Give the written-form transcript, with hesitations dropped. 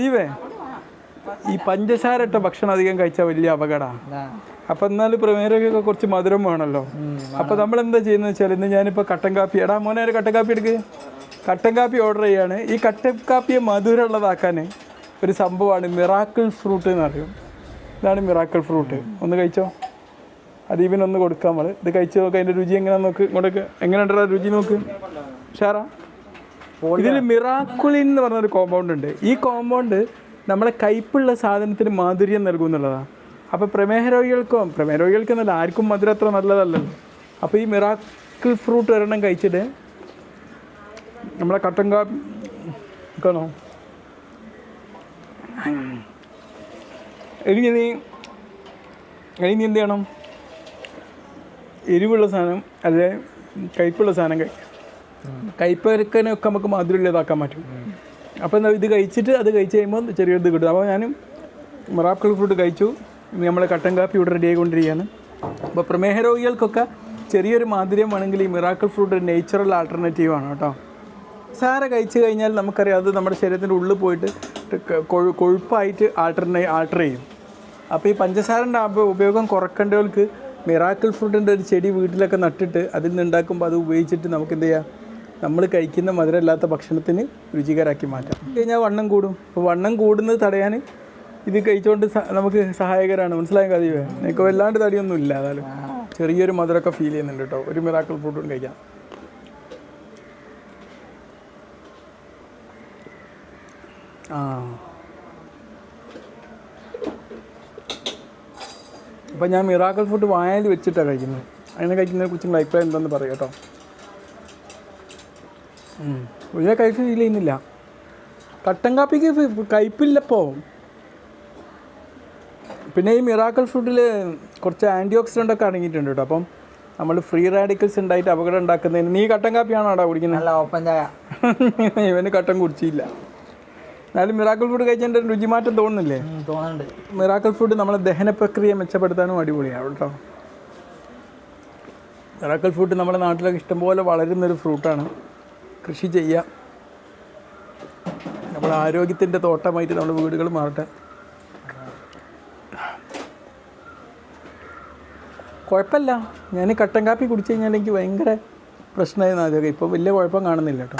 ദീപേ, ഈ പഞ്ചസാര ഇട്ട ഭക്ഷണം അധികം കഴിച്ചാൽ വലിയ അപകടമാണ്. അപ്പം എന്നാലും പ്രമേഹരോഗിയൊക്കെ കുറച്ച് മധുരം വേണമല്ലോ. അപ്പോൾ നമ്മൾ എന്താ ചെയ്യുന്നത് വെച്ചാൽ, ഇന്ന് ഞാനിപ്പോൾ കട്ടൻ കാപ്പി, എടാ മോനെ ഒരു കട്ടൻ കാപ്പി എടുക്ക്, കട്ടൻ കാപ്പി ഓർഡർ ചെയ്യാണ്. ഈ കട്ടൻ കാപ്പിയെ മധുരമുള്ളതാക്കാൻ ഒരു സംഭവമാണ് മിറാക്കിൾ ഫ്രൂട്ട് എന്ന് പറയും. ഇതാണ് മിറാക്കിൾ ഫ്രൂട്ട്. ഒന്ന് കഴിച്ചോ, അദീപിനൊന്ന് കൊടുക്കാം നമ്മൾ. ഇത് കഴിച്ച് നോക്ക്, അതിൻ്റെ രുചി എങ്ങനെയാണെന്ന് നോക്ക്. ഇങ്ങോട്ടേക്ക് എങ്ങനെയുണ്ടാ രുചി നോക്ക് ഷാറാ. ഇതിൽ മിറാക്കുളിൻ എന്ന് പറഞ്ഞൊരു കോമ്പൗണ്ട് ഉണ്ട്. ഈ കോമ്പൗണ്ട് നമ്മളെ കയ്പുള്ള സാധനത്തിന് മാധുര്യം നൽകും എന്നുള്ളതാണ്. അപ്പോൾ പ്രമേഹ രോഗികൾക്കെന്നല്ല, ആർക്കും മധുരം അത്ര നല്ലതല്ലല്ലോ. അപ്പോൾ ഈ മിറാക്കിൾ ഫ്രൂട്ട് ഒരെണ്ണം കഴിച്ചിട്ട് നമ്മളെ കട്ടൻ കാപ്പി കാണോ. ഇനി നീ എന്ത് ചെയ്യണം, എരിവുള്ള സാധനം അല്ലെ കയ്പുള്ള സാധനം കഴിക്കാം. കയ്പൊക്കെ നമുക്ക് മധുരമുള്ളതാക്കാൻ പറ്റും. അപ്പോൾ എന്താ, ഇത് കഴിച്ചിട്ട് അത് കഴിച്ച് കഴിയുമ്പോൾ ചെറിയൊരു ഇത് കിട്ടും. അപ്പോൾ ഞാനും മിറാക്കിൾ ഫ്രൂട്ട് കഴിച്ചു. നമ്മൾ കട്ടൻ കാപ്പി ഇവിടെ റെഡി ആയിക്കൊണ്ടിരിക്കുകയാണ്. അപ്പോൾ പ്രമേഹ രോഗികൾക്കൊക്കെ ചെറിയൊരു മാധുര്യം വേണമെങ്കിൽ ഈ മിറാക്കിൾ ഫ്രൂട്ട് ഒരു നേച്ചുറൽ ആൾട്ടർനേറ്റീവാണ് കേട്ടോ. സാര കഴിച്ച് കഴിഞ്ഞാൽ നമുക്കറിയാം അത് നമ്മുടെ ശരീരത്തിൻ്റെ ഉള്ളിൽ പോയിട്ട് കൊഴുപ്പായിട്ട് ആൾട്ടർ ചെയ്യും. അപ്പോൾ ഈ പഞ്ചസാരൻ്റെ ഉപയോഗം കുറക്കേണ്ടവർക്ക് മിറാക്കിൾ ഫ്രൂട്ടിൻ്റെ ഒരു ചെടി വീട്ടിലൊക്കെ നട്ടിട്ട് അതിൽ നിന്ന് ഉണ്ടാക്കുമ്പോൾ അത് ഉപയോഗിച്ചിട്ട് നമുക്ക് എന്ത് ചെയ്യാം, നമ്മൾ കഴിക്കുന്ന മധുരമില്ലാത്ത ഭക്ഷണത്തിന് രുചികരാക്കി മാറ്റാം. കഴിഞ്ഞാൽ വണ്ണം കൂടും. അപ്പോൾ വണ്ണം കൂടുന്നത് തടയാൻ ഇത് കഴിച്ചുകൊണ്ട് നമുക്ക് സഹായകരമാണ്. മനസ്സിലായ കഥയോ? എനിക്ക് വല്ലാണ്ട് തടിയൊന്നും ഇല്ല, അതായാലും ചെറിയൊരു മധുരമൊക്കെ ഫീൽ ചെയ്യുന്നുണ്ട് കേട്ടോ. ഒരു മിറാക്കിൾ ഫ്രൂട്ടും കഴിക്കാം. അപ്പം ഞാൻ മിറാക്കിൾ ഫ്രൂട്ട് വായയിൽ വെച്ചിട്ടാണ് കഴിക്കുന്നത്. അതിനെ കഴിക്കുന്നതിനെ കുറിച്ചുള്ള അഭിപ്രായം എന്താണെന്ന് പറയാം കേട്ടോ. വലിയ കയ്പ് ഫീൽ ചെയ്യുന്നില്ല. കട്ടൻ കാപ്പിക്ക് കയ്പില്ലപ്പോൾ. പിന്നെ ഈ മിറാക്കിൾ ഫ്രൂട്ടിൽ കുറച്ച് ആൻറ്റി ഓക്സിഡൻ്റ് ഒക്കെ അടങ്ങിയിട്ടുണ്ട് കേട്ടോ. അപ്പം നമ്മൾ ഫ്രീ റാഡിക്കൽസ് ഉണ്ടായിട്ട് അപകടം ഉണ്ടാക്കുന്നതിന്. നീ കട്ടൻ കാപ്പിയാണോ അവിടെ കുടിക്കുന്നത്? ഇവന് കട്ടൻ കുടിച്ചില്ല. എന്നാലും മിറാക്കിൾ ഫുഡ് കഴിച്ചതിൻ്റെ രുചിമാറ്റം തോന്നുന്നില്ലേ? തോന്നുന്നുണ്ട്. മിറാക്കിൾ ഫുഡ് നമ്മളെ ദഹന പ്രക്രിയ മെച്ചപ്പെടുത്താനും അടിപൊളിയാണ് കേട്ടോ. മിറാക്കിൾ ഫുഡ് നമ്മുടെ നാട്ടിലൊക്കെ ഇഷ്ടംപോലെ വളരുന്നൊരു ഫ്രൂട്ടാണ്. കൃഷി ചെയ്യാം. നമ്മുടെ ആരോഗ്യത്തിൻ്റെ തോട്ടമായിട്ട് നമ്മുടെ വീടുകൾ മാറട്ടെ. കുഴപ്പമില്ല. ഞാൻ കട്ടൻ കാപ്പി കുടിച്ചു കഴിഞ്ഞാൽ എനിക്ക് ഭയങ്കര പ്രശ്നമായിരുന്നു ആദ്യമൊക്കെ. ഇപ്പോൾ വലിയ കുഴപ്പം കാണുന്നില്ല കേട്ടോ.